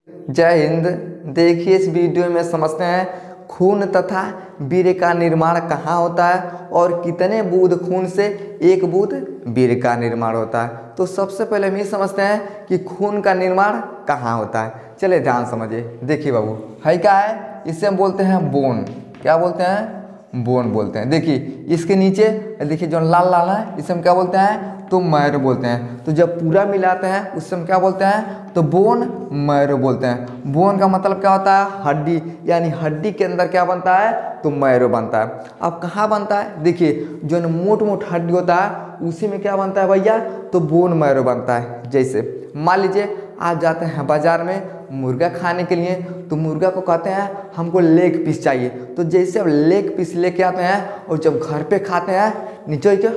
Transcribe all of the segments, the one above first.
जय हिंद। देखिए इस वीडियो में समझते हैं खून तथा वीर्य का निर्माण कहाँ होता है और कितने बूंद खून से एक बूंद वीर्य का निर्माण होता है। तो सबसे पहले हम ये समझते हैं कि खून का निर्माण कहाँ होता है। चलिए ध्यान समझिए। देखिए बाबू, है क्या है, इसे हम बोलते हैं बोन। क्या बोलते हैं? बोन बोलते हैं। देखिए इसके नीचे देखिए जो लाल लाल है, इसे हम क्या बोलते हैं? तो मैरो बोलते हैं। तो जब पूरा मिलाते हैं उससे हम क्या बोलते हैं? तो बोन मैरो बोलते हैं। बोन का मतलब क्या होता है? हड्डी, यानी हड्डी के अंदर क्या बनता है? तो मैरो बनता है। अब कहाँ बनता है? देखिए जो मोट मोट हड्डी होता है उसी में क्या बनता है भैया? तो बोन मैरो बनता है। जैसे मान लीजिए आप जाते हैं बाजार में मुर्गा खाने के लिए, तो मुर्गा को कहते हैं हमको लेग पीस चाहिए। तो जैसे अब लेग पीस लेके आते हैं और जब घर पे खाते हैं नीचे क्या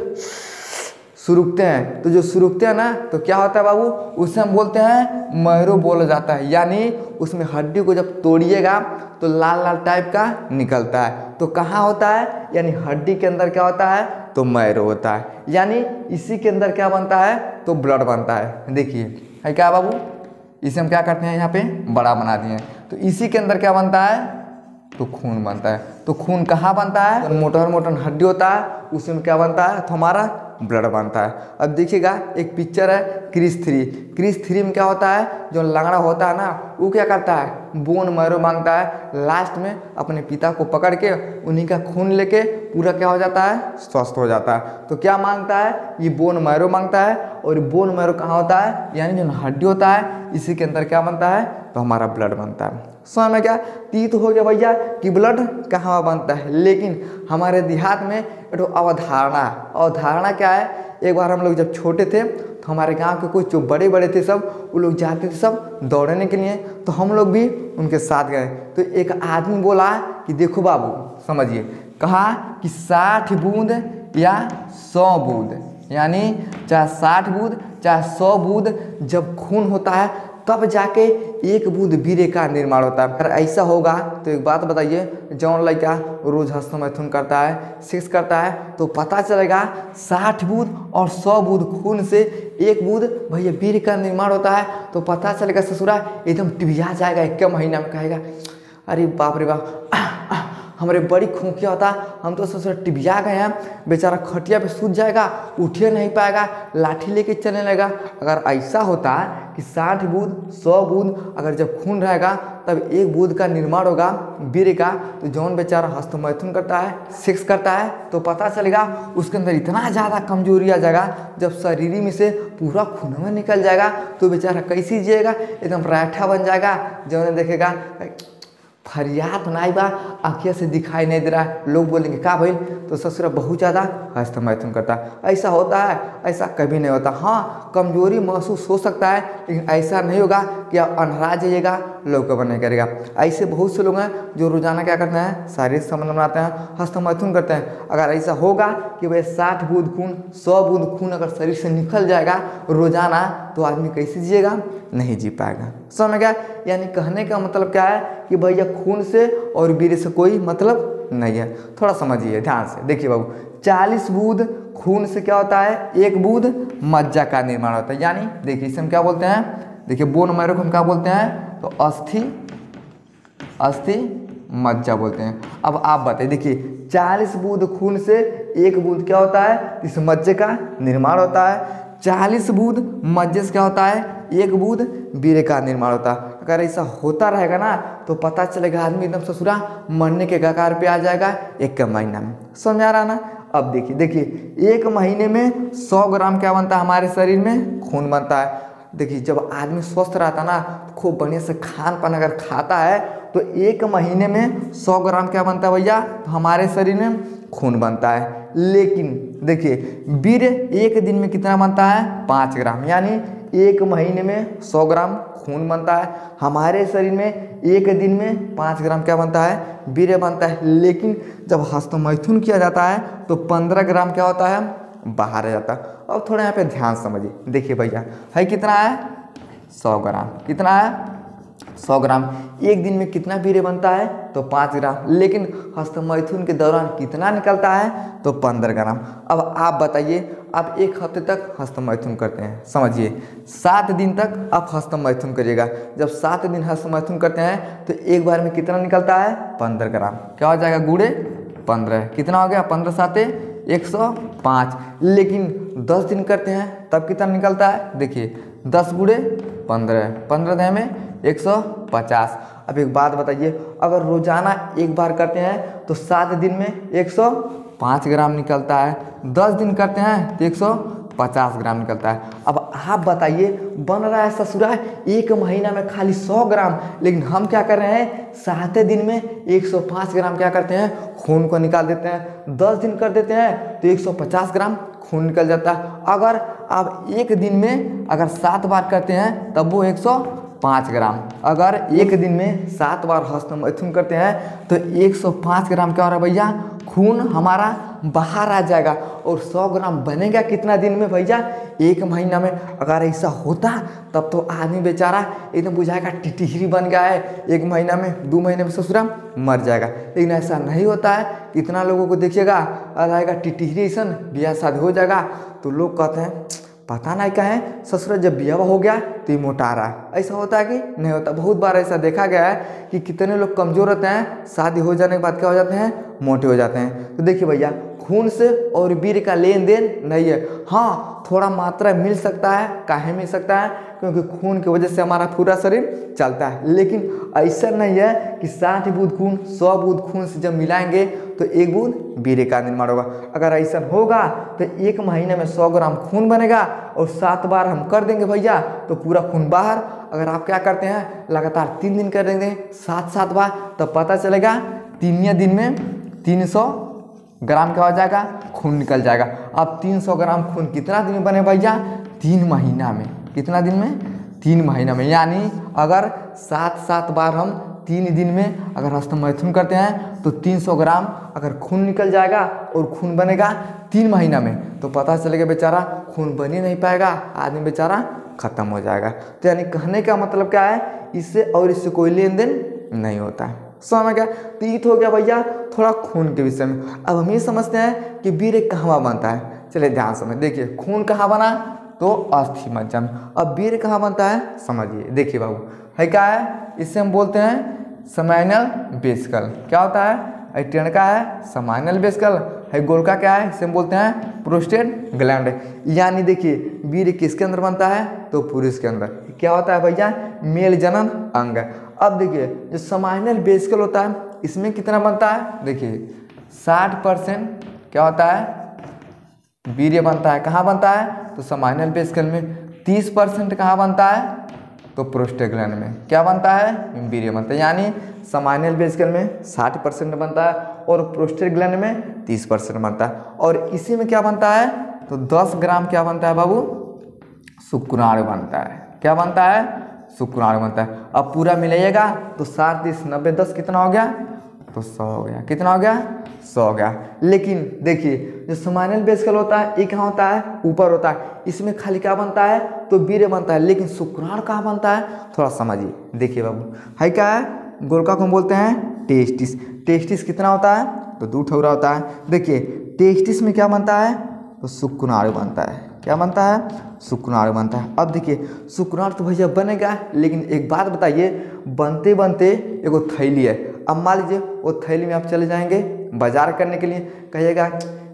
सुरुकते हैं, तो जो सुरुकते हैं ना तो क्या होता है बाबू? उसे हम बोलते हैं मैरो बोला जाता है। यानी उसमें हड्डी को जब तोड़िएगा तो लाल लाल टाइप का निकलता है। तो कहाँ होता है? यानी हड्डी के अंदर क्या होता है? तो मैरो होता है। यानी इसी के अंदर क्या बनता है? तो ब्लड बनता है। देखिए है क्या बाबू, इसे हम क्या करते हैं यहाँ पे बड़ा बना दिए। तो इसी के अंदर क्या बनता है? तो खून बनता है। तो खून कहाँ बनता है? मोटर मोटर हड्डी होता है उसी में क्या बनता है? तो हमारा ब्लड बनता है। अब देखिएगा एक पिक्चर है क्रिस 3। क्रिस 3 में क्या होता है? जो लंगड़ा होता है ना वो क्या करता है? बोन मैरो मांगता है। लास्ट में अपने पिता को पकड़ के उन्हीं का खून लेके पूरा क्या हो जाता है? स्वस्थ हो जाता है। तो क्या मांगता है? ये बोन मैरो मांगता है। और बोन मैरो कहाँ होता है? यानी जो हड्डी होता है इसी के अंदर क्या बनता है? तो हमारा ब्लड बनता है। समझ में क्या? तीत हो गया भैया कि ब्लड कहाँ बनता है। लेकिन हमारे देहात में एक अवधारणा क्या है? एक बार हम लोग जब छोटे थे तो हमारे गांव के कुछ जो बड़े बड़े थे सब वो लोग जाते थे सब दौड़ने के लिए, तो हम लोग भी उनके साथ गए। तो एक आदमी बोला कि देखो बाबू समझिए, कहा कि 60 बूंद या 100 बूंद, यानी चाहे 60 बूंद चाहे 100 बूंद जब खून होता है तब जाके एक बूंद वीर्य का निर्माण होता है। अगर ऐसा होगा तो एक बात बताइए, जौन लड़का रोज हस्तमैथुन करता है, सेक्स करता है, तो पता चलेगा 60 बूंद और 100 बूंद खून से एक बूंद भैया वीर्य का निर्माण होता है। तो पता चलेगा ससुरा एकदम टिबिया जाएगा। एक महीना में कहेगा अरे बाप रे बाप, हमारे बड़ी खोखिया होता, हम तो ससुर टिबिया गए हैं। बेचारा खटिया पे सूत जाएगा, उठे नहीं पाएगा, लाठी लेके चलने लगेगा। अगर ऐसा होता कि 60 बूंद 100 बूंद अगर जब खून रहेगा तब एक बूंद का निर्माण होगा वीर्य का, तो जौन बेचारा हस्तमैथुन करता है, सेक्स करता है, तो पता चलेगा उसके अंदर इतना ज़्यादा कमजोरी आ जाएगा, जब शरीर में से पूरा खून में निकल जाएगा तो बेचारा कैसे जिएगा? एकदम राठा बन जाएगा। जौन देखेगा फरियाद नहीं बा, आँखिया से दिखाई नहीं दे रहा है, लोग बोलेंगे क्या भाई? तो ससुरा बहुत ज़्यादा हस्तमैथुन करता है। ऐसा होता है? ऐसा कभी नहीं होता। हाँ, कमजोरी महसूस हो सकता है, लेकिन ऐसा नहीं होगा कि आप अंधरा जाइएगा, लोग कबर नहीं करेगा। ऐसे बहुत से लोग हैं जो रोजाना क्या करते हैं? शारीरिक संबंध बनाते हैं, हस्तमैथुन करते हैं। अगर ऐसा होगा कि भाई 60 बूंद खून 100 बूंद खून अगर शरीर से निकल जाएगा रोजाना, तो आदमी कैसे जिएगा? नहीं जी पाएगा। समझ में क्या? यानी कहने का मतलब क्या है कि भैया खून से और वीर्य से कोई मतलब नहीं है। थोड़ा समझिए ध्यान से। देखिए बाबू, 40 बूंद खून से क्या होता है? एक बूंद मज्जा का निर्माण होता है। यानी देखिए इसे हम क्या बोलते हैं? देखिए बोन मैरो को हम क्या बोलते हैं? तो अस्थि मज्जा बोलते हैं। अब आप बताइए, देखिए 40 बूंद खून से एक बूंद क्या होता है? इस मज्जे का निर्माण होता है। 40 बूंद मज्जे से क्या होता है? एक बूंद वीर्य का निर्माण होता है। अगर ऐसा होता रहेगा ना तो पता चलेगा आदमी एकदम ससुरा मरने के कगार पे आ जाएगा एक महीना में। समझ आ रहा ना? अब देखिए एक महीने में 100 ग्राम क्या बनता है? हमारे शरीर में खून बनता है। देखिए जब आदमी स्वस्थ रहता ना, खूब बढ़िया से खान पान अगर खाता है, तो एक महीने में 100 ग्राम क्या बनता है भैया? तो हमारे शरीर में खून बनता है। लेकिन देखिए वीर्य एक दिन में कितना बनता है? 5 ग्राम। यानी एक महीने में 100 ग्राम खून बनता है। हमारे शरीर में एक दिन में 5 ग्राम क्या बनता है? वीर्य बनता है। लेकिन जब हस्तमैथुन किया जाता है तो 15 ग्राम क्या होता है? बाहर आ जाता है। अब थोड़ा यहाँ पे ध्यान समझिए। देखिए भैया है कितना है? 100 ग्राम। कितना है? 100 ग्राम। एक दिन में कितना वीर्य बनता है? तो 5 ग्राम। लेकिन हस्तमैथुन के दौरान कितना निकलता है? तो 15 ग्राम। अब आप बताइए, आप एक हफ्ते तक हस्तमैथुन करते हैं, समझिए 7 दिन तक आप हस्तमैथुन करिएगा। जब 7 दिन हस्तमैथुन करते हैं तो एक बार में कितना निकलता है? 15 ग्राम। क्या हो जाएगा? गुणे 15, कितना हो गया? 15 साते 105। लेकिन 10 दिन करते हैं तब कितना निकलता है? देखिए 10 गुणे 15, 15 दिन में 150। अब एक बात बताइए, अगर रोजाना एक बार करते हैं तो 7 दिन में 105 ग्राम निकलता है, 10 दिन करते हैं तो 150 ग्राम निकलता है। अब आप बताइए, बन रहा है ससुरा एक महीना में खाली 100 ग्राम, लेकिन हम क्या कर रहे हैं? 7 दिन में 105 ग्राम क्या करते हैं? खून को निकाल देते हैं। 10 दिन कर देते हैं तो 150 ग्राम खून निकल जाता है। अगर आप एक दिन में अगर 7 बार करते हैं तब वो 105 ग्राम। अगर एक दिन में 7 बार हस्तमैथुन करते हैं तो 105 ग्राम क्या हो रहा है भैया? खून हमारा बाहर आ जाएगा। और 100 ग्राम बनेगा कितना दिन में भैया? एक महीना में। अगर ऐसा होता तब तो आदमी बेचारा एकदम बुझाएगा टिटहिरी बन गया है, 1 महीना में 2 महीने में ससुरा मर जाएगा। लेकिन ऐसा नहीं होता है। कितना लोगों को देखिएगा रहेगा टिटहिरी ऐसा, ब्याह शादी हो जाएगा तो लोग कहते हैं पता नहीं क्या है ससुरा जब ब्याह हो गया तो ये मोटा रहा है। ऐसा होता है कि नहीं होता? बहुत बार ऐसा देखा गया है कि कितने लोग कमज़ोर होते हैं, शादी हो जाने के बाद क्या हो जाते हैं? मोटे हो जाते हैं। तो देखिए भैया, खून से और वीर्य का लेन देन नहीं है। हाँ, थोड़ा मात्रा मिल सकता है। काहे मिल सकता है? क्योंकि खून की वजह से हमारा पूरा शरीर चलता है। लेकिन ऐसा नहीं है कि 60 बूंद खून 100 बूंद खून से जब मिलाएंगे तो 1 बूंद वीर्य का निर्माण होगा। अगर ऐसा होगा तो एक महीने में 100 ग्राम खून बनेगा और 7 बार हम कर देंगे भैया तो पूरा खून बाहर। अगर आप क्या करते हैं? लगातार 3 दिन कर देंगे 7-7 बार, तब पता चलेगा 3 दिन में 300 ग्राम क्या हो जाएगा? खून निकल जाएगा। अब 300 ग्राम खून कितना दिन में बने भैया? 3 महीना में। कितना दिन में? 3 महीना में। यानी अगर 7-7 बार हम 3 दिन में अगर हस्तमैथुन करते हैं तो 300 ग्राम अगर खून निकल जाएगा और खून बनेगा 3 महीना में, तो पता चलेगा बेचारा खून बन ही नहीं पाएगा, आदमी बेचारा खत्म हो जाएगा। तो यानी कहने का मतलब क्या है? इससे और इससे कोई लेन देन नहीं होता है। समझ गया? तो ये तो हो गया भैया थोड़ा खून के विषय में। अब हम ये समझते हैं कि वीर्य कहाँ बनता है। चलिए ध्यान से समझ। देखिए खून कहाँ बना? तो अस्थि मज्जा में। अब वीर्य कहाँ बनता है? समझिए। देखिए बाबू, है क्या है? इससे हम बोलते हैं समाइनल वेसिकल। क्या होता है? टेढ़का है समाइनल वेसिकल, है गोलका क्या है? इसे हम बोलते हैं प्रोस्टेट ग्लैंड। यानी देखिए वीर्य किसके अंदर बनता है? तो पुरुष के अंदर। क्या होता है भैया? मेल जनन अंग। अब देखिए जो समाइनल वेसिकल होता है इसमें कितना बनता है? देखिए 60% क्या होता है? वीर्य बनता है। कहाँ बनता है? तो समाइनल वेसिकल में। 30% कहाँ बनता है? तो प्रोस्टेट ग्लैंड में। क्या बनता है? वीर्य बनता है। यानी समाइनल वेसिकल में 60% बनता है और प्रोस्टेट ग्लैंड में 30% बनता है। और इसी में क्या बनता है? तो 10 ग्राम क्या बनता है बाबू? शुक्राणु बनता है। क्या बनता है? शुक्राणु बनता है। अब पूरा मिलाइएगा तो 7, 30, 90, 10 कितना हो गया? तो 100 हो गया। कितना हो गया? 100 हो गया। लेकिन देखिए जो समाइनल वेसिकल होता है ये कहाँ होता है? ऊपर होता है। इसमें खाली क्या बनता है? तो वीर्य बनता है। लेकिन शुक्राणु कहाँ बनता है? थोड़ा समझिए। देखिए बाबू, है क्या है? गोलका को हम बोलते हैं टेस्टिस। टेस्टिस कितना होता है? तो 2 ठोरा होता है। देखिए टेस्टिस में क्या बनता है? तो शुक्राणु बनता है। क्या बनता है? शुक्राणु बनता है। अब देखिए शुक्राणु तो भैया बनेगा, लेकिन एक बात बताइए, बनते बनते एगो थैली है। अब मान लीजिए वो थैली में आप चले जाएंगे बाजार करने के लिए, कहिएगा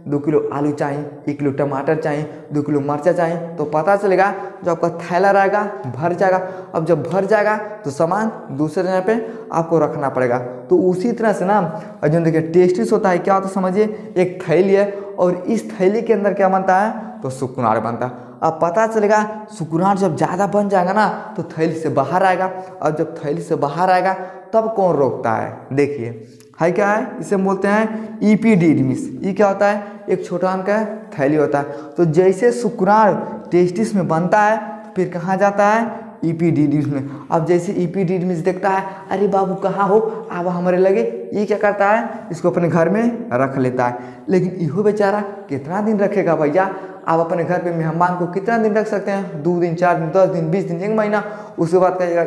2 किलो आलू चाहिए, 1 किलो टमाटर चाहिए, 2 किलो मिर्चा चाहिए, तो पता चलेगा जो आपका थैला रहेगा भर जाएगा। अब जब भर जाएगा तो सामान दूसरे जगह पे आपको रखना पड़ेगा। तो उसी तरह से ना जो देखिए टेस्टिस होता है क्या होता है समझिए, एक थैली है और इस थैली के अंदर क्या बनता है? तो शुक्राणु बनता है। अब पता चलेगा शुक्राणु जब ज़्यादा बन जाएगा ना तो थैली से बाहर आएगा, और जब थैली से बाहर आएगा तब कौन रोकता है? देखिए है क्या है? इसे हम बोलते हैं इपीडिडमिस। ये क्या होता है? एक छोटा का थैली होता है। तो जैसे शुक्राणु टेस्टिस में बनता है तो फिर कहाँ जाता है? इपीडिडमिस में। अब जैसे इपीडिडमिस देखता है अरे बाबू कहाँ हो, अब हमारे लगे, ये क्या करता है? इसको अपने घर में रख लेता है। लेकिन इहो बेचारा कितना दिन रखेगा भैया? आप अपने घर पे मेहमान को कितना दिन रख सकते हैं? 2 दिन, 4 दिन, 10 दिन, 20 दिन, 1 महीना। उसके बाद कहेगा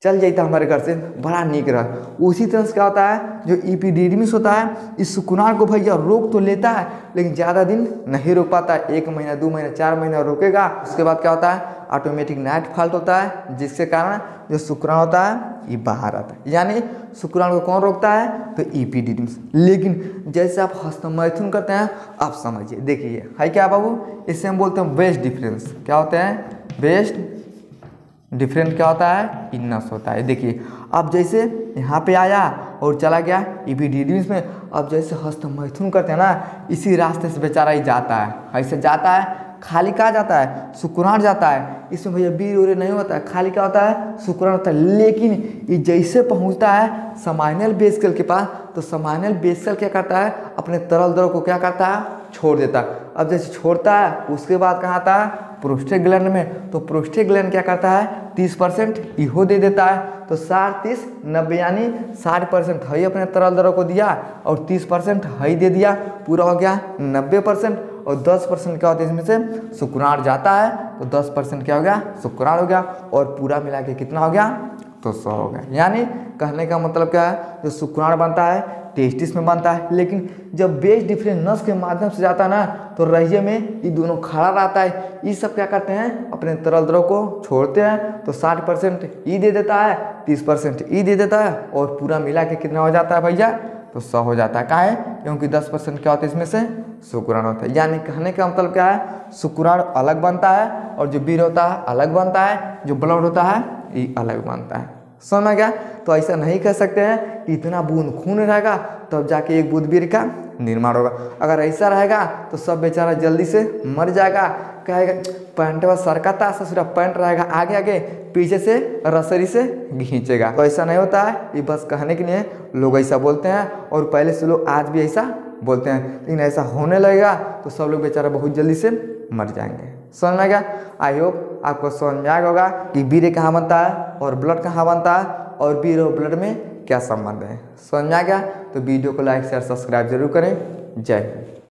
चल जाता हमारे घर से बड़ा नीक रहा। उसी तरह से क्या होता है, जो एपिडिडमिस होता है इस सुकुनार को भैया रोक तो लेता है लेकिन ज़्यादा दिन नहीं रोक पाता है। 1 महीना 2 महीना 4 महीना रोकेगा, उसके बाद क्या होता है, ऑटोमेटिक नाइट फॉल्ट होता है, जिसके कारण जो शुक्राणु होता है ये बाहर आता है। यानी शुक्राणु को कौन रोकता है, तो एपिडिडमिस। लेकिन जैसे आप हस्तमैथुन करते हैं, आप समझिए, देखिए है क्या बाबू, इससे हम बोलते हैं वेस्ट डिफरेंस। क्या होते हैं, वेस्ट डिफरेंट क्या होता है, इनस होता है। देखिए अब जैसे यहाँ पे आया और चला गया एपिडिडमिस में, अब जैसे हस्तमैथुन करते हैं ना, इसी रास्ते से बेचारा ही जाता है, ऐसे जाता है, खाली कहाँ जाता है, शुक्राणु जाता है। इसमें भैया वीर्य उर्य नहीं होता है, खाली क्या होता है, शुक्राणु होता है। लेकिन ये जैसे पहुँचता है समाइनल वेसिकल के पास, तो समाइनल वेसिकल क्या करता है, अपने तरल द्रव को क्या करता है, छोड़ देता है। अब जैसे छोड़ता है उसके बाद कहाँ आता है, प्रोस्टेट ग्लैंड में। तो प्रोस्टेट ग्लैंड क्या करता है, 30% इहो दे देता है। तो 60 30 90 यानी 60% हई अपने तरल द्रव को दिया और 30% हई दे दिया, पूरा हो गया 90%। और 10% क्या होता है इसमें से शुक्राणु जाता है, तो 10% क्या हो गया, शुक्राणु हो गया, और पूरा मिला के कितना हो गया, तो 100 हो गया। यानी कहने का मतलब क्या है, जो शुक्राणु बनता है टेस्टिस में बनता है, लेकिन जब वेस्ट डिफरेंस नस के माध्यम से जाता है ना, तो रहिए में ये दोनों खड़ा रहता है। ये सब क्या करते हैं, अपने तरल द्रव को छोड़ते हैं। तो 60% ई दे देता है, 30% ई दे देता है, और पूरा मिला के कितना हो जाता है भैया, तो 100 हो जाता है। क्या है, क्योंकि 10% क्या होता है इसमें से शुक्राणु होता है। यानी कहने का मतलब क्या है, शुक्राणु अलग बनता है और जो वीर्य होता है अलग बनता है, जो ब्लड होता है ये अलग बनता है। समझ में गया। तो ऐसा नहीं कह सकते हैं कि इतना बूंद खून रहेगा तब जाके एक बूंद वीर्य का निर्माण होगा। अगर ऐसा रहेगा तो सब बेचारा जल्दी से मर जाएगा। कहेगा पैंटवा सरकता ससुरा, पैंट रहेगा आगे आगे, पीछे से रसरी से खींचेगा। तो ऐसा नहीं होता है, ये बस कहने के लिए लोग ऐसा बोलते हैं, और पहले से लोग आज भी ऐसा बोलते हैं। लेकिन ऐसा होने लगेगा तो सब लोग बेचारा बहुत जल्दी से मर जाएंगे। समझ में गया। आई होप आपको समझ में आया होगा कि वीर्य कहाँ बनता है और ब्लड कहाँ बनता है, और वीर्य और ब्लड में क्या संबंध है। समझ में आ गया। तो वीडियो को लाइक शेयर सब्सक्राइब जरूर करें। जय हिंद।